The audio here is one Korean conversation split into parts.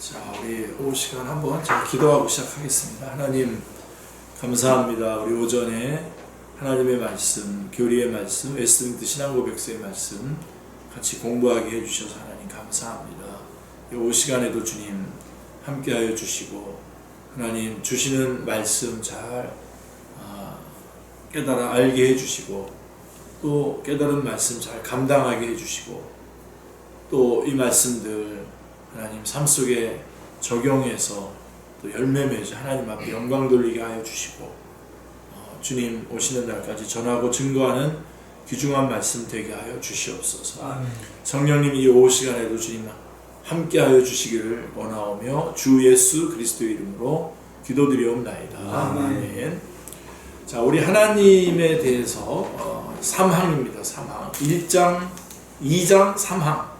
자, 우리 오후 시간 한번 잘 기도하고 시작하겠습니다. 하나님 감사합니다. 우리 오전에 하나님의 말씀, 교리의 말씀, 웨스트민트 신앙고백서의 말씀 같이 공부하게 해주셔서 하나님 감사합니다. 이 오후 시간에도 주님 함께하여 주시고 하나님 주시는 말씀 잘 깨달아 알게 해주시고 또 깨달은 말씀 잘 감당하게 해주시고 또 이 말씀들 하나님 삶 속에 적용해서 또 열매 맺어 하나님 앞에 영광 돌리게 하여 주시고 주님 오시는 날까지 전하고 증거하는 귀중한 말씀 되게 하여 주시옵소서. 아멘. 성령님 이 오후 시간에도 주님 함께 하여 주시기를 원하오며 주 예수 그리스도의 이름으로 기도드리옵나이다. 아멘. 자, 우리 하나님에 대해서 3항입니다. 3항 1장, 2장, 3항.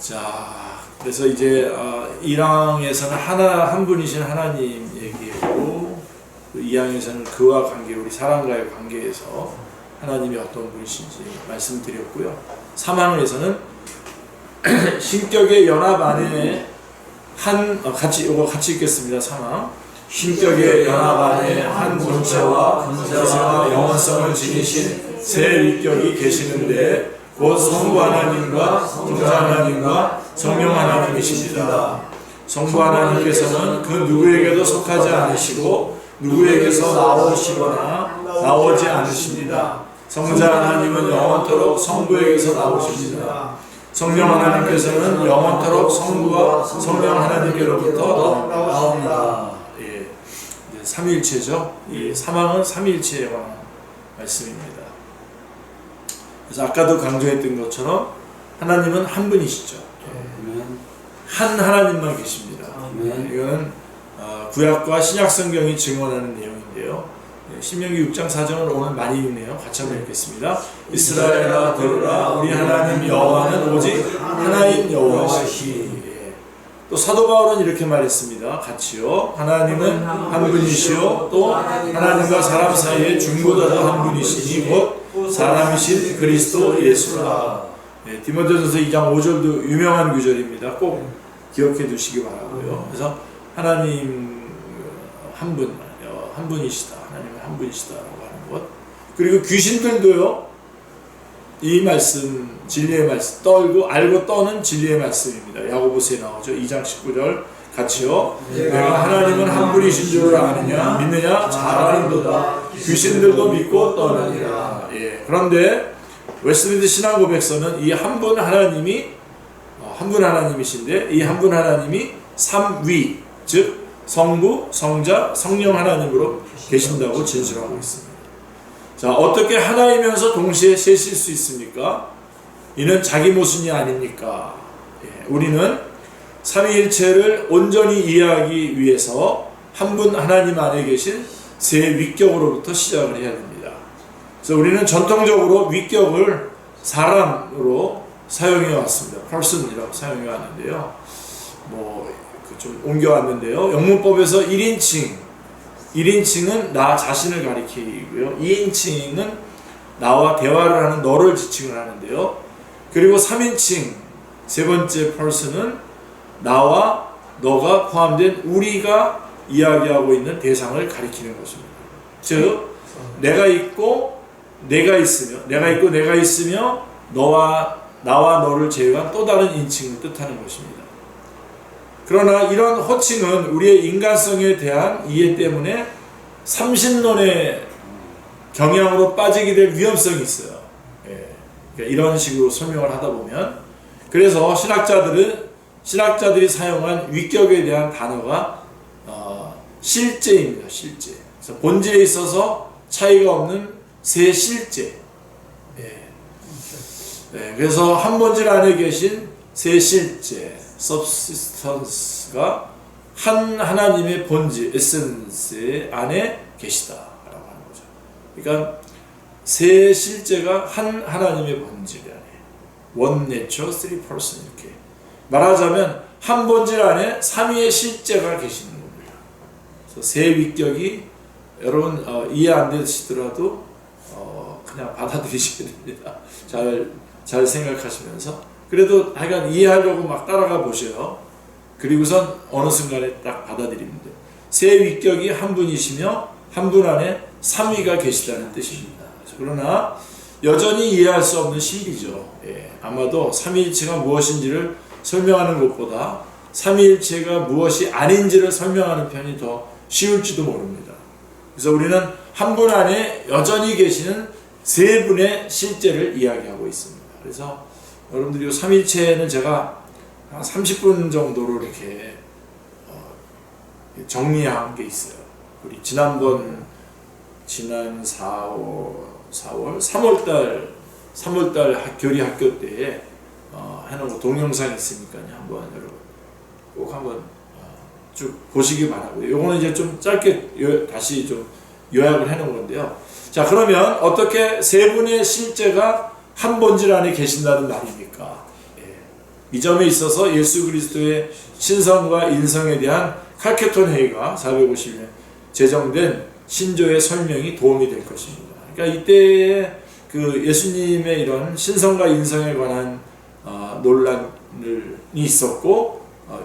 자, 그래서 이제 1항에서는 한 분이신 하나님 얘기했고 2항에서는 그와 관계, 우리 사람과의 관계에서 하나님이 어떤 분이신지 말씀드렸고요. 3항에서는 신격의 연합 안에 같이 읽겠습니다. 3항 신격의 연합 안에 한 본체와 영원성을 지니신 세 위격이 계시는데 곧 성부 하나님과 성자 하나님과 성령 하나님이십니다. 성부 하나님께서는 그 누구에게도 속하지 않으시고 누구에게서 나오시거나 나오지 않으십니다. 성자 하나님은 영원토록 성부에게서 나오십니다. 성령 하나님께서는 영원토록 성부와 성령 하나님께로부터 나옵니다. 예, 삼위일체죠. 이 사망은 삼위일체에 관한 말씀입니다. 그래서 아까도 강조했던 것처럼 하나님은 한 분이시죠. 한 하나님만 계십니다. 이거는 구약과 신약 성경이 증언하는 내용인데요. 신명기 6장 4절을 오늘 많이 읽네요. 같이 한번 읽겠습니다. 이스라엘아 들으라, 우리 하나님 여호와는 오직 하나인 여호와시니. 또 사도 바울은 이렇게 말했습니다. 같이요. 하나님은 한 분이시요 또 하나님과 사람 사이의 중보자도 한 분이시니 곧 사람이신 그리스도 예수라. 네, 디모데전서 2장 5절도 유명한 구절입니다. 꼭 기억해 두시기 바라고요. 그래서 하나님 한 분이시다. 하나님은 한 분이시다라고 하는 것. 그리고 귀신들도요. 이 말씀, 진리의 말씀, 알고 떠는 진리의 말씀입니다. 야고보서에 나오죠. 2장 19절 같이요. 내가 하나님은 한 분이신 줄 아느냐, 믿느냐, 잘 아는도다. 귀신들도 믿고 떠느니라. 예. 그런데 웨스트민트 신앙고백서는 이 한 분 하나님이 한 분 하나님이신데 이 한 분 하나님이 삼위, 즉 성부, 성자, 성령 하나님으로 계신다고 진술하고 있습니다. 자, 어떻게 하나이면서 동시에 셋일 수 있습니까? 이는 자기 모순이 아닙니까? 예, 우리는 삼위일체를 온전히 이해하기 위해서 한 분 하나님 안에 계신 세 위격으로부터 시작을 해야 됩니다. 그래서 우리는 전통적으로 위격을 사람으로 사용해 왔습니다. person이라고 사용해 왔는데요. 좀 옮겨왔는데요. 영문법에서 1인칭은 나 자신을 가리키고요. 2인칭은 나와 대화를 하는 너를 지칭을 하는데요. 그리고 3인칭, 세 번째 person은 나와 너가 포함된 우리가 이야기하고 있는 대상을 가리키는 것입니다. 즉, 내가 있고 내가 있으며 나와 너를 제외한 또 다른 인칭을 뜻하는 것입니다. 그러나 이런 호칭은 우리의 인간성에 대한 이해 때문에 삼신론의 경향으로 빠지게 될 위험성이 있어요. 예. 그러니까 이런 식으로 설명을 하다 보면, 그래서 신학자들이 사용한 위격에 대한 단어가 실제입니다. 실제. 그래서 본질에 있어서 차이가 없는 세 실제. 예. 예. 그래서 한 본질 안에 계신 세 실제. subsistance가 한 하나님의 본질, 에센스 안에 계시다라고 하는 거죠. 그러니까 세 실제가 한 하나님의 본질 안에, one nature, three person 이렇게 말하자면 한 본질 안에 삼위의 실제가 계시는 겁니다. 그래서 세 위격이 여러분 이해 안 되시더라도 그냥 받아들이셔야 됩니다. 잘 생각하시면서 그래도 하여간 이해하려고 막 따라가 보셔요. 그리고선 어느 순간에 딱 받아들입니다. 세 위격이 한 분이시며 한 분 안에 삼위가 계시다는 뜻입니다. 그러나 여전히 이해할 수 없는 신비죠. 아마도 삼위일체가 무엇인지를 설명하는 것보다 삼위일체가 무엇이 아닌지를 설명하는 편이 더 쉬울지도 모릅니다. 그래서 우리는 한 분 안에 여전히 계시는 세 분의 실제를 이야기하고 있습니다. 그래서 여러분들이 이 삼위일체는 제가 한 30분 정도로 이렇게 정리한 게 있어요. 우리 지난 3월달 교리 학교 때에 해놓은 동영상이 있으니까요. 한번 여러분 꼭 한번 쭉 보시기 바라고요. 요거는 이제 좀 짧게 다시 좀 요약을 해놓은 건데요. 자, 그러면 어떻게 세 분의 실제가 한 본질 안에 계신다는 말입니까? 이 점에 있어서 예수 그리스도의 신성과 인성에 대한 칼케톤 회의가 450년 제정된 신조의 설명이 도움이 될 것입니다. 그러니까 이때 그 예수님의 이런 신성과 인성에 관한 논란이 있었고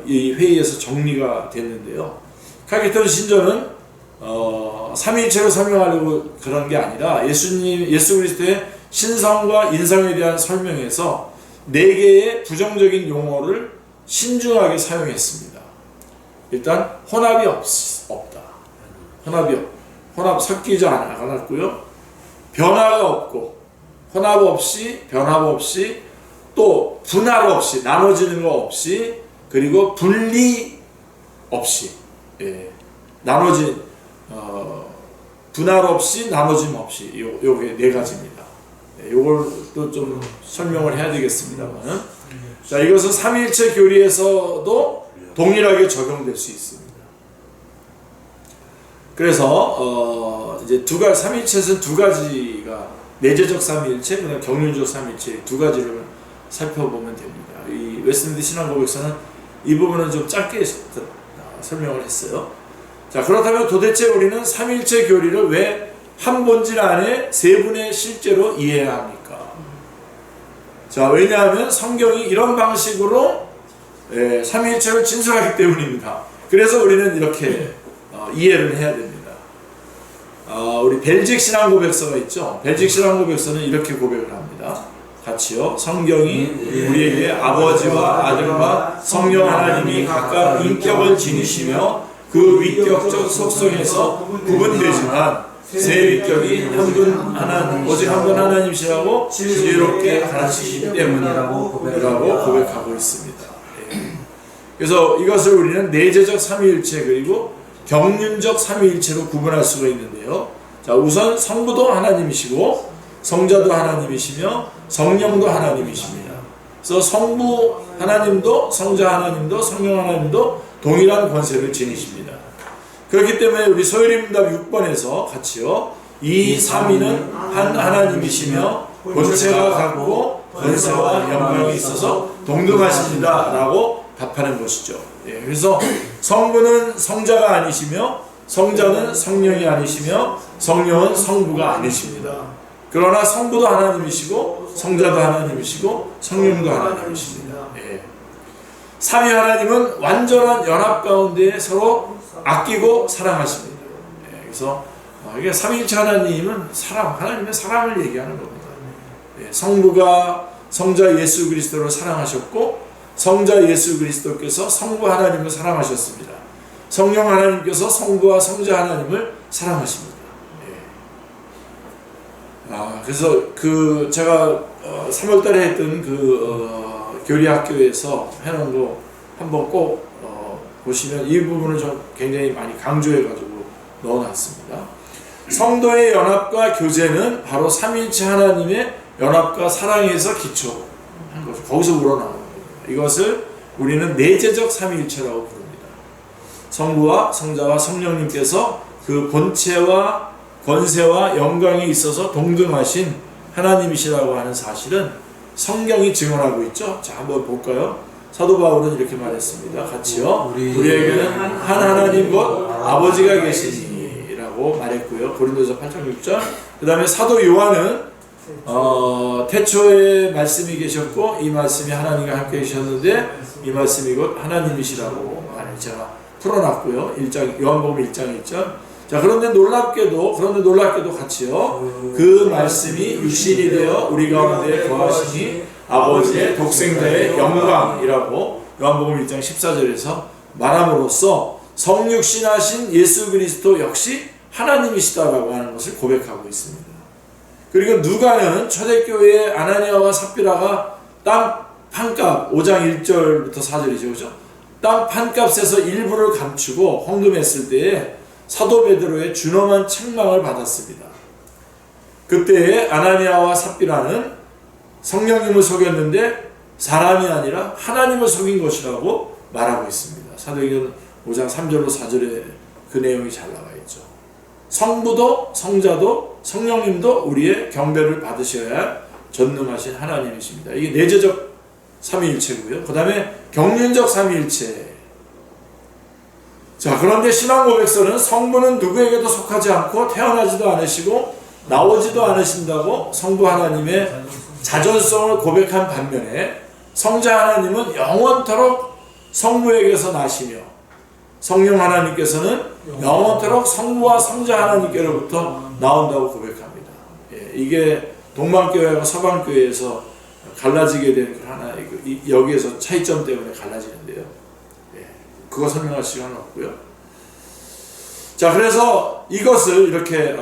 이 회의에서 정리가 됐는데요. 칼케톤 신조는 삼위일체로 설명하려고 그런 게 아니라 예수 그리스도의 신성과 인성에 대한 설명에서 4개의 부정적인 용어를 신중하게 사용했습니다. 일단 혼합이 없다. 혼합 섞이지 않았고요. 변화가 없고 혼합 없이 변화 없이 또 분할 없이 나눠지는 거 없이 그리고 분리 없이 나눠진 분할 없이 나눠짐 없이 요게 4가지입니다. 요걸 또 좀 설명을 해야 되겠습니다만, 자, 이것은 삼위일체 교리에서도 동일하게 적용될 수 있습니다. 그래서 이제 삼위일체는 2가지가 내재적 삼위일체, 그다음 경륜적 삼위일체 2가지를 살펴보면 됩니다. 이 웨스트민드 신앙고백서는 이 부분은 좀 짧게 설명을 했어요. 자, 그렇다면 도대체 우리는 삼위일체 교리를 왜 한 본질 안에 세 분의 실제로 이해해야 합니까? 자, 왜냐하면 성경이 이런 방식으로 삼위일체를 진술하기 때문입니다. 그래서 우리는 이렇게 이해를 해야 됩니다. 우리 벨직 신앙고백서가 있죠. 벨직 신앙고백서는 이렇게 고백을 합니다. 같이요. 성경이 우리에게 아버지와 아들과 성령 하나님이 각각 인격을 지니시며 그 위격적 속성에서 구분되지만 세 위격이 오직 한 분 하나님이시라고 지혜롭게 가르치시기 때문이라고 고백하고 있습니다. 그래서 이것을 우리는 내재적 삼위일체 그리고 경륜적 삼위일체로 구분할 수가 있는데요. 자, 우선 성부도 하나님이시고 성자도 하나님이시며 성령도 하나님이십니다. 그래서 성부 하나님도 성자 하나님도 성령 하나님도 동일한 권세를 지니십니다. 그렇기 때문에 우리 소요리문답 6번에서 같이요. 이 삼위는 한 하나님이시며 본체가 같고 권세와 영광이 있어서 동등하십니다 라고 답하는 것이죠. 그래서 성부는 성자가 아니시며 성자는 성령이 아니시며 성령은 성부가 아니십니다. 그러나 성부도 하나님이시고 성자도 하나님이시고 성령도 하나님이십니다. 삼위 하나님은 완전한 연합 가운데 서로 아끼고 사랑하십니다. 그래서 이게 삼위일체 하나님은 하나님의 사랑을 얘기하는 겁니다. 성부가 성자 예수 그리스도를 사랑하셨고 성자 예수 그리스도께서 성부 하나님을 사랑하셨습니다. 성령 하나님께서 성부와 성자 하나님을 사랑하십니다. 그래서 제가 3월달에 했던 교리학교에서 해놓은 거 한번 꼭 보시면 이 부분을 좀 굉장히 많이 강조해가지고 넣어놨습니다. 성도의 연합과 교제는 바로 삼위일체 하나님의 연합과 사랑에서 기초한 거죠. 거기서 우러나오는 겁니다. 이것을 우리는 내재적 삼위일체라고 부릅니다. 성부와 성자와 성령님께서 그 본체와 권세와 영광이 있어서 동등하신 하나님이시라고 하는 사실은 성경이 증언하고 있죠. 자, 한번 볼까요? 사도 바울은 이렇게 말했습니다. 같이요. 우리에게는 한 하나님 곧 아버지가 계시니 라고 말했고요. 고린도서 8장 6절. 그 다음에 사도 요한은 태초에 말씀이 계셨고 이 말씀이 하나님과 함께 계셨는데 이 말씀이 곧 하나님이시라고 많이 제가 풀어놨고요. 요한복음 1장 1절. 자, 그런데 놀랍게도 같이요. 그 말씀이 육신이 되어 우리 가운데 거하시니 아버지의 독생자의 영광이라고 요한복음 1장 14절에서 말함으로써 성육신하신 예수 그리스도 역시 하나님이시다라고 하는 것을 고백하고 있습니다. 그리고 누가는 초대교회의 아나니아와 삽비라가 땅 판값 5장 1절부터 4절이죠. 그죠? 땅 판값에서 일부를 감추고 헌금했을 때에 사도 베드로의 준엄한 책망을 받았습니다. 그때에 아나니아와 삽비라는 성령님을 속였는데 사람이 아니라 하나님을 속인 것이라고 말하고 있습니다. 사도행전 5장 3절로 4절에 그 내용이 잘 나와 있죠. 성부도 성자도 성령님도 우리의 경배를 받으셔야 전능하신 하나님이십니다. 이게 내재적 삼위일체고요. 그 다음에 경륜적 삼위일체. 자, 그런데 신앙 고백서는 성부는 누구에게도 속하지 않고 태어나지도 않으시고 나오지도 않으신다고 성부 하나님의 자존성을 고백한 반면에 성자 하나님은 영원토록 성부에게서 나시며 성령 하나님께서는 영원토록 성부와 성자 하나님께로부터 나온다고 고백합니다. 이게 동방교회와 서방교회에서 갈라지게 된 하나, 여기에서 차이점 때문에 갈라지는데요. 그거 설명할 시간은 없고요. 자, 그래서 이것을 이렇게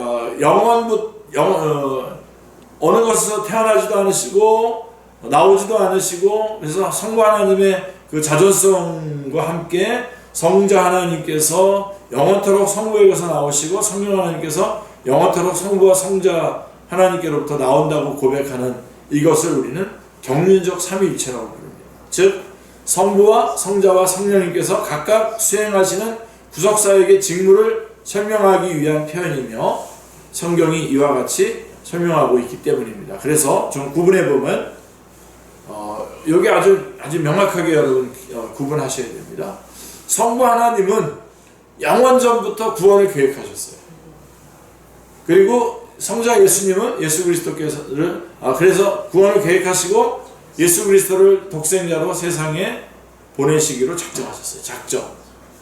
어느 것에서 태어나지도 않으시고 나오지도 않으시고, 그래서 성부 하나님의 그 자존성과 함께 성자 하나님께서 영원토록 성부에게서 나오시고 성령 하나님께서 영원토록 성부와 성자 하나님께로부터 나온다고 고백하는 이것을 우리는 경륜적 삼위일체라고 부릅니다. 즉 성부와 성자와 성령님께서 각각 수행하시는 구속사역의 직무를 설명하기 위한 표현이며 성경이 이와 같이 설명하고 있기 때문입니다. 그래서 좀 구분해 보면 여기 아주 명확하게 여러분 구분하셔야 됩니다. 성부 하나님은 영원전부터 구원을 계획하셨어요. 그리고 성자 예수님은 예수 그리스도께서를 그래서 구원을 계획하시고 예수 그리스도를 독생자로 세상에 보내시기로 작정하셨어요. 작정.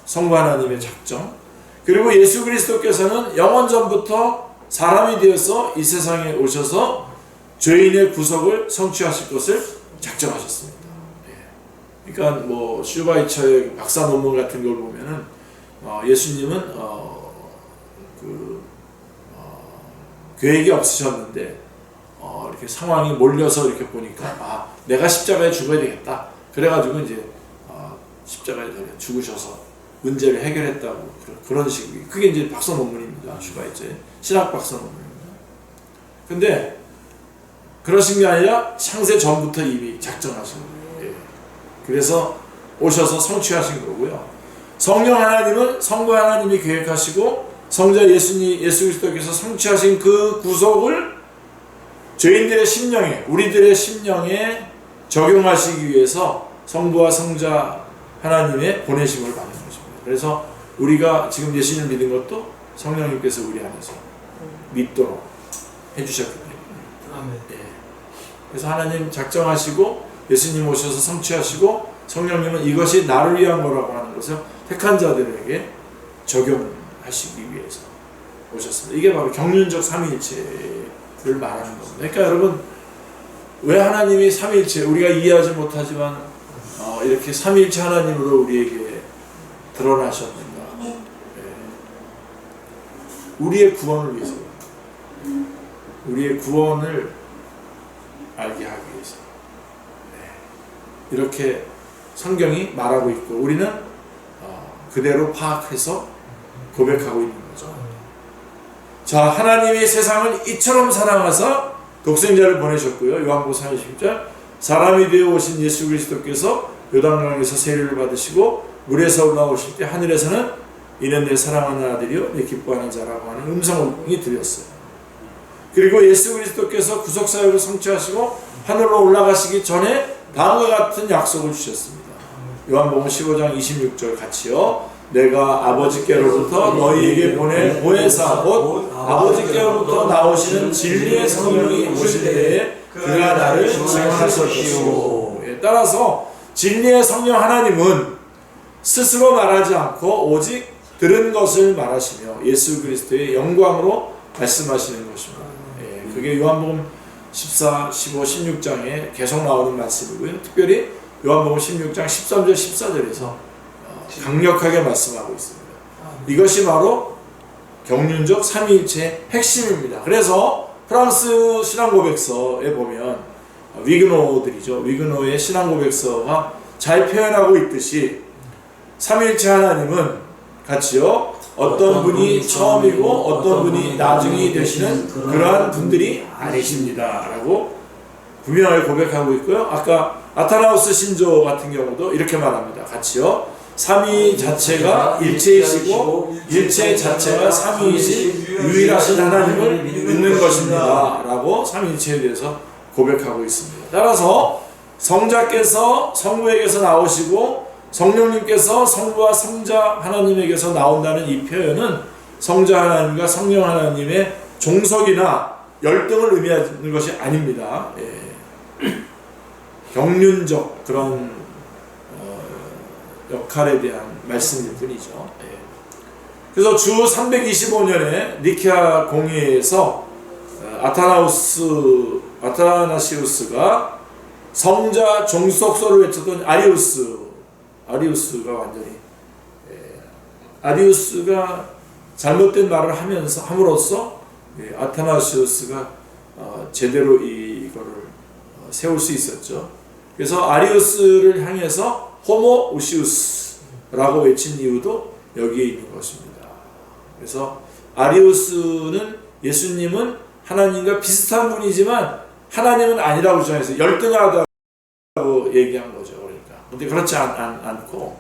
성부 하나님의 작정. 그리고 예수 그리스도께서는 영원전부터 사람이 되어서 이 세상에 오셔서 죄인의 구속을 성취하실 것을 작정하셨습니다. 그러니까 뭐 슈바이처의 박사 논문 같은 걸 보면은 예수님은 계획이 없으셨는데 이렇게 상황이 몰려서 이렇게 보니까 내가 십자가에 죽어야 되겠다. 그래가지고 이제 십자가에 죽으셔서 문제를 해결했다고 그런 식이 그게 이제 박사 논문입니다. 슈바이처의 신학 박사 논문입니다. 근데 그러신 게 아니라 창세 전부터 이미 작정하신 거예요. 그래서 오셔서 성취하신 거고요. 성령 하나님은 성부 하나님이 계획하시고 성자 예수 그리스도께서 성취하신 그 구속을 죄인들의 심령에, 우리들의 심령에 적용하시기 위해서 성부와 성자 하나님의 보내심을 받는 것입니다. 그래서 우리가 지금 예수님을 믿은 것도 성령님께서 우리 안에서 믿도록 해주셨기 때문에. 그래서 하나님 작정하시고 예수님 오셔서 성취하시고 성령님은 이것이 나를 위한 거라고 하는 것을 택한 자들에게 적용하시기 위해서 오셨습니다. 이게 바로 경륜적 삼위일체를 말하는 겁니다. 그러니까 여러분, 왜 하나님이 삼위일체, 우리가 이해하지 못하지만 이렇게 삼위일체 하나님으로 우리에게 드러나셨는가? 우리의 구원을 위해서, 우리의 구원을 알게 하기 위해서 이렇게 성경이 말하고 있고 우리는 그대로 파악해서 고백하고 있는 거죠. 자, 하나님이 세상을 이처럼 사랑하사 독생자를 보내셨고요. 요한복음 3장 10절 사람이 되어 오신 예수 그리스도께서 요단강에서 세례를 받으시고 물에서 올라오실 때 하늘에서는 이는 내 사랑하는 아들이요 내 기뻐하는 자라고 하는 음성이 들렸어요. 그리고 예수 그리스도께서 구속사역을 성취하시고 하늘로 올라가시기 전에 다음과 같은 약속을 주셨습니다. 요한복음 15장 26절 같이요. 내가 아버지께로부터 너희에게 보낼 보혜사 곧 아버지께로부터 나오시는 진리의 성령이 오실 때에 그가 나를 증언하실 것이요. 따라서 진리의 성령 하나님은 스스로 말하지 않고 오직 들은 것을 말하시며 예수 그리스도의 영광으로 말씀하시는 것입니다. 그게 요한복음 14, 15, 16장에 계속 나오는 말씀이고요. 특별히 요한복음 16장 13절, 14절에서 강력하게 말씀하고 있습니다. 이것이 바로 경륜적 삼위일체의 핵심입니다. 그래서 프랑스 신앙고백서에 보면 위그노들이죠. 위그노의 신앙고백서가 잘 표현하고 있듯이 삼위일체 하나님은 같이요. 어떤 분이 처음이고 어떤 분이 나중이 되시는 그러한 분들이 아니십니다. 라고 분명하게 고백하고 있고요. 아까 아타나우스 신조 같은 경우도 이렇게 말합니다. 같이요. 삼위 자체가 일체이시고 일체 자체가 삼위이신 유일하신 하나님을 믿는 것입니다. 라고 삼위일체에 대해서 고백하고 있습니다. 따라서 성자께서 성부에게서 나오시고 성령님께서 성부와 성자 하나님에게서 나온다는 이 표현은 성자 하나님과 성령 하나님의 종속이나 열등을 의미하는 것이 아닙니다. 경륜적 그런 역할에 대한 말씀일 뿐이죠. 그래서 주 325년에 니케아 공의회에서 아타나시우스가 성자 종속소를 외쳤던 아리우스가 완전히 아리우스가 잘못된 말을 함으로써 아타나시우스가 제대로 이거를 세울 수 있었죠. 그래서 아리우스를 향해서 호모우시우스라고 외친 이유도 여기에 있는 것입니다. 그래서 아리우스는 예수님은 하나님과 비슷한 분이지만 하나님은 아니라고 주장해서 열등하다고 얘기한 거죠. 그러니까. 근데 그렇지 않고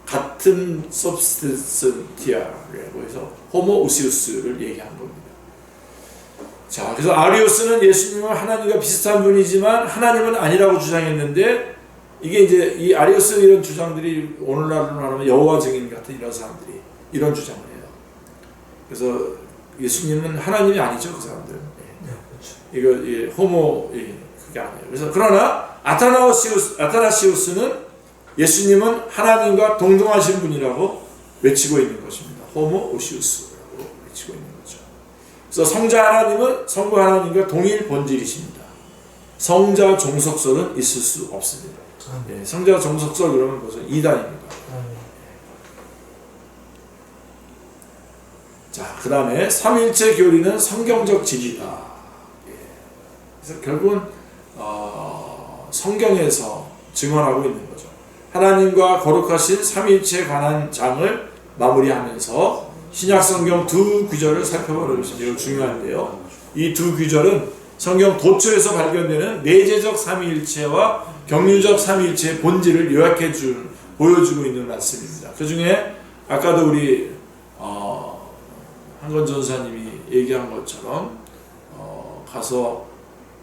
같은 substantia라고 해서 호모우시우스를 얘기한 겁니다. 자, 그래서 아리우스는 예수님은 하나님과 비슷한 분이지만 하나님은 아니라고 주장했는데 이게 이제 이 아리우스 이런 주장들이 오늘날로 말하면 여호와 증인 같은 이런 사람들이 이런 주장을 해요. 그래서 예수님은 하나님이 아니죠, 그 사람들은. 이거 호모 그게 아니에요. 그래서 그러나 아타나시우스는 예수님은 하나님과 동등하신 분이라고 외치고 있는 것입니다. 호모우시우스라고 외치고 있는 거죠. 그래서 성자 하나님은 성부 하나님과 동일 본질이십니다. 성자 종속설은 있을 수 없습니다. 성자 종속설 그러면 무슨 이단입니다. 자, 그 다음에 삼일체 교리는 성경적 진리다. 그래서 결국은 성경에서 증언하고 있는 거죠. 하나님과 거룩하신 삼일체에 관한 장을 마무리하면서 신약성경 두 구절을 살펴보는 것이 매우 중요한데요. 이 두 구절은 성경 도처에서 발견되는 내재적 삼위일체와 경륜적 삼위일체의 본질을 보여주고 있는 말씀입니다. 그 중에 아까도 우리 한건 전사님이 얘기한 것처럼 가서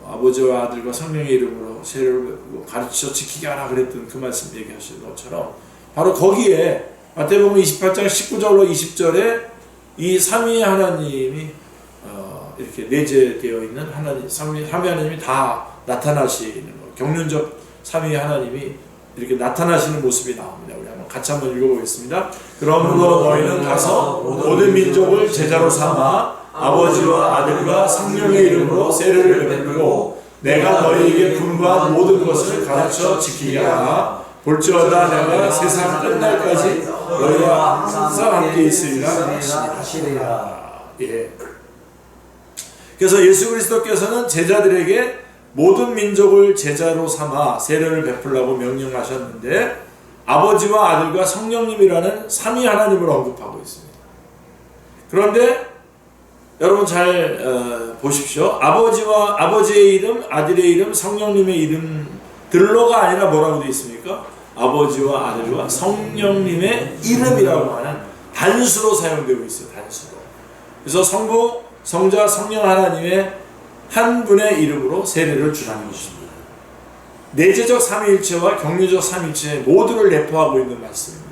아버지와 아들과 성령의 이름으로 세례를 가르쳐 지키게 하라 그랬던 그 말씀 얘기하시는 것처럼 바로 거기에 마태복음 28장 19절로 20절에 이 삼위 하나님이 이렇게 내재되어 있는 하나님, 삼위 하나님이 다 나타나시는 것, 경륜적 삼위 하나님이 이렇게 나타나시는 모습이 나옵니다. 우리 같이 한번 읽어보겠습니다. 그러므로 너희는 가서 모든 민족을 제자로 삼아 아버지와 아들과 성령의 이름으로 세례를 베풀고 내가 너희에게 분부한 모든 것을 가르쳐 지키게 하라. 볼지어다 내가 세상 끝날까지 너희와 항상 함께 있으리라 하시리라. 그래서 예수 그리스도께서는 제자들에게 모든 민족을 제자로 삼아 세례를 베풀라고 명령하셨는데 아버지와 아들과 성령님이라는 삼위 하나님을 언급하고 있습니다. 그런데 여러분 잘 보십시오. 아버지의 이름, 아들의 이름, 성령님의 이름들로가 아니라 뭐라고 되어 있습니까? 아버지와 아들과 성령님의 이름이라고 하는 단수로 사용되고 있어요. 단수로. 그래서 성부, 성자, 성령 하나님의 한 분의 이름으로 세례를 주라는 것입니다. 내재적 삼위일체와 경륜적 삼위일체 모두를 내포하고 있는 말씀입니다.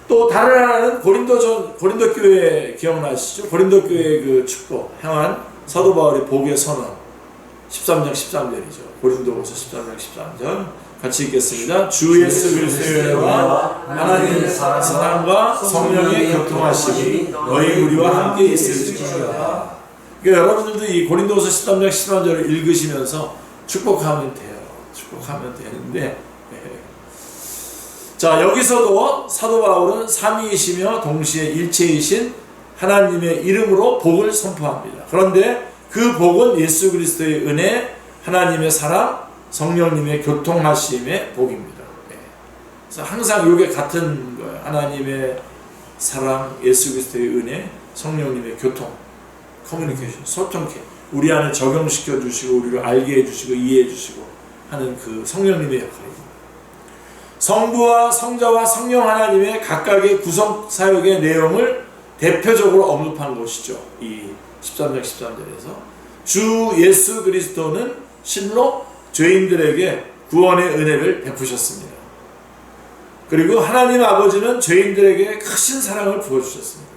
또 다른 하나는 고린도 교회 기억나시죠? 고린도 교회 그 축복 향한 사도 바울의 복의 선언 13장 13절이죠. 고린도후서 13장 13절 같이 읽겠습니다. 주 예수 그리스도의 은혜와 하나님의 사랑과 성령의 교통하심이 너희 우리와 함께 있을지어다. 그러니까 여러분들도 이 고린도후서 13장 13절을 읽으시면서 축복하면 돼요. 축복하면 되는데 자, 여기서도 사도 바울은 삼위이시며 동시에 일체이신 하나님의 이름으로 복을 선포합니다. 그런데 그 복은 예수 그리스도의 은혜, 하나님의 사랑, 성령님의 교통하심의 복입니다. 그래서 항상 이게 같은 거예요. 하나님의 사랑, 예수 그리스도의 은혜, 성령님의 교통, 커뮤니케이션, 소통해 우리 안에 적용시켜 주시고 우리를 알게 해주시고 이해해 주시고 하는 그 성령님의 역할입니다. 성부와 성자와 성령 하나님의 각각의 구성 사역의 내용을 대표적으로 언급한 것이죠. 이 13장 13절에서 주 예수 그리스도는 실로 죄인들에게 구원의 은혜를 베푸셨습니다. 그리고 하나님 아버지는 죄인들에게 크신 사랑을 부어주셨습니다.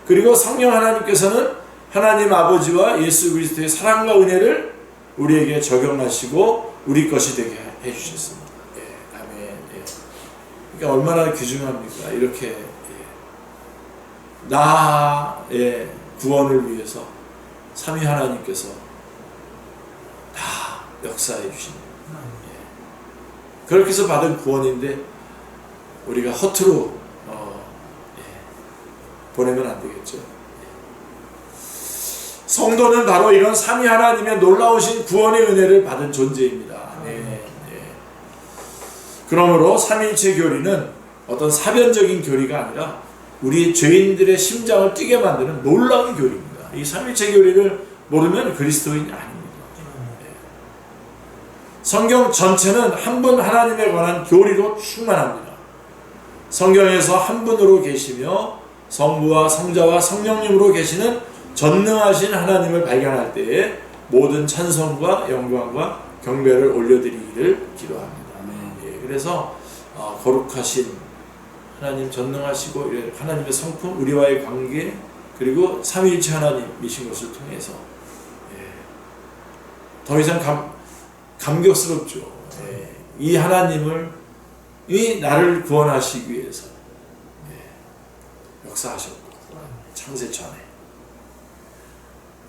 그리고 성령 하나님께서는 하나님 아버지와 예수 그리스도의 사랑과 은혜를 우리에게 적용하시고 우리 것이 되게 해주셨습니다. 그러니까 얼마나 귀중합니까? 이렇게 나의 구원을 위해서 삼위 하나님께서 다 역사해 주십니다. 그렇게 해서 받은 구원인데 우리가 허투루 보내면 안 되겠죠. 성도는 바로 이런 삼위 하나님의 놀라우신 구원의 은혜를 받은 존재입니다. 그러므로 삼위일체 교리는 어떤 사변적인 교리가 아니라 우리 죄인들의 심장을 뛰게 만드는 놀라운 교리입니다. 이 삼위일체 교리를 모르면 그리스도인이 아닙니다. 성경 전체는 한 분 하나님에 관한 교리로 충만합니다. 성경에서 한 분으로 계시며 성부와 성자와 성령님으로 계시는 전능하신 하나님을 발견할 때에 모든 찬송과 영광과 경배를 올려드리기를 기도합니다. 그래서 거룩하신 하나님, 전능하시고 하나님의 성품, 우리와의 관계, 그리고 삼위일체 하나님이신 것을 통해서 더 이상 감격스럽죠. 이 하나님을 이 나를 구원하시기 위해서 역사하셨고 창세 전에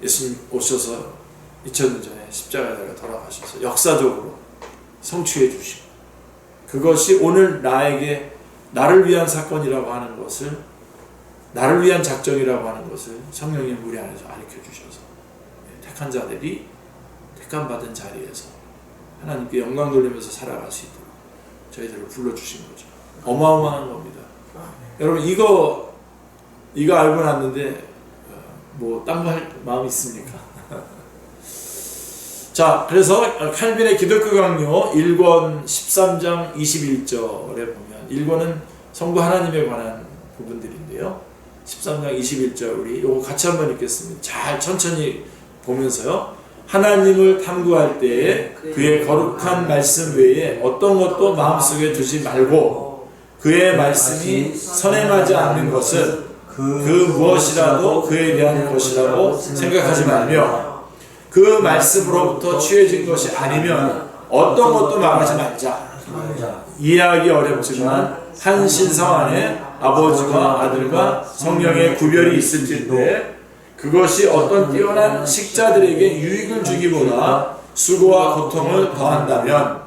예수님 오셔서 2000년 전에 십자가에다가 돌아가셔서 역사적으로 성취해 주시고 그것이 오늘 나를 위한 사건이라고 하는 것을, 나를 위한 작정이라고 하는 것을 성령님 우리 안에서 가르쳐 주셔서 택한 자들이 택함 받은 자리에서 하나님께 영광 돌리면서 살아갈 수 있도록 저희들을 불러주신 거죠. 어마어마한 겁니다. 여러분 이거 알고 났는데 뭐 딴 거 할 마음 있습니까? 자, 그래서 칼빈의 기독교 강요 1권 13장 21절에 보면 1권은 성부 하나님에 관한 부분들인데요. 13장 21절 우리 이거 같이 한번 읽겠습니다. 잘 천천히 보면서요. 하나님을 탐구할 때에 그의 거룩한 말씀 외에 어떤 것도 마음속에 두지 말고 그의 말씀이 선행하지 않는 것은 그 무엇이라도 그에 대한 것이라고 생각하지 말며 그 말씀으로부터 취해진 것이 아니면 어떤 것도 말하지 말자. 이해하기 어렵지만 한 신성 안에 아버지와 아들과 성령의 구별이 있을진데 그것이 어떤 뛰어난 식자들에게 유익을 주기보다 수고와 고통을 더한다면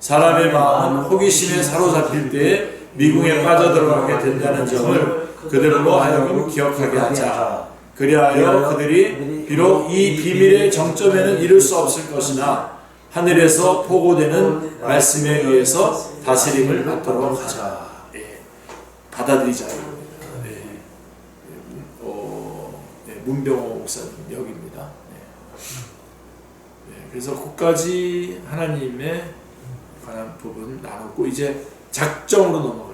사람의 마음은 호기심에 사로잡힐 때에 미궁에 빠져들어가게 된다는 점을 그들로 하여금 기억하게 하자. 그리하여 그들이 비록 이 비밀의 정점에는 이를 수 없을 것이나 하늘에서 포고되는 말씀에 의해서 다스림을 받도록 하자. 받아들이자. 문병호 목사님 여기입니다. 그래서 그까지 하나님에 관한 부분 나눴고 이제 작정으로 넘어갑니다.